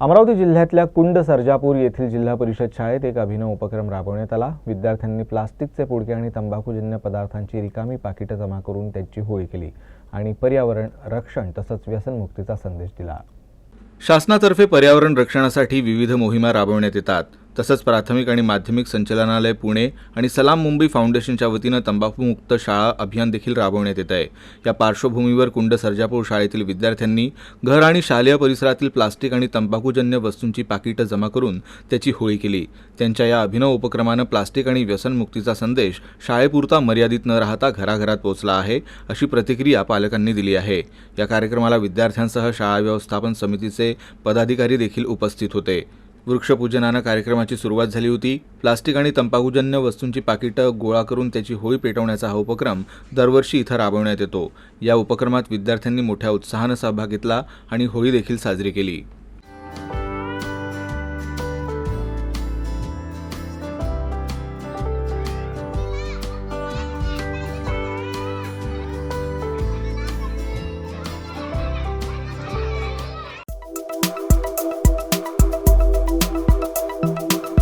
अमरावती जिल्ह्यातल्या कुंड सर्जापूर येथील जिल्हा परिषद शाळेत एक अभिनव उपक्रम राबवण्यात आला। विद्यार्थ्यांनी प्लास्टिकचे पुडके आणि तंबाखूजन्य पदार्थांची रिकामी पाकिटं जमा करून त्यांची होळी केली आणि पर्यावरण रक्षण तसंच व्यसनमुक्तीचा संदेश दिला। शासनातर्फे पर्यावरण रक्षणासाठी विविध मोहिमा राबवण्यात येतात। तसंच प्राथमिक आणि माध्यमिक संचालनालय पुणे आणि सलाम मुंबई फाउंडेशनच्या वतीनं तंबाखूमुक्त शाळा अभियान देखील राबवण्यात येत आहे। या पार्श्वभूमीवर कुंड सर्जापूर शाळेतील विद्यार्थ्यांनी घर आणि शालेय परिसरातील प्लास्टिक आणि तंबाखूजन्य वस्तूंची पाकिटं जमा करून त्याची होळी केली। त्यांच्या या अभिनव उपक्रमानं प्लास्टिक आणि व्यसनमुक्तीचा संदेश शाळेपुरता मर्यादित न राहता घराघरात पोहोचला आहे, अशी प्रतिक्रिया पालकांनी दिली आहे। या कार्यक्रमाला विद्यार्थ्यांसह शाळा व्यवस्थापन समितीचे पदाधिकारी देखील उपस्थित होते। वृक्षपूजनानं कार्यक्रमाची सुरुवात झाली होती। प्लास्टिक आणि तंबाखूजन्य वस्तूंची पाकिटं गोळा करून त्याची होळी पेटवण्याचा हा उपक्रम दरवर्षी इथं राबवण्यात येतो। या उपक्रमात विद्यार्थ्यांनी मोठ्या उत्साहानं सहभाग घेतला आणि होळी देखील साजरी केली।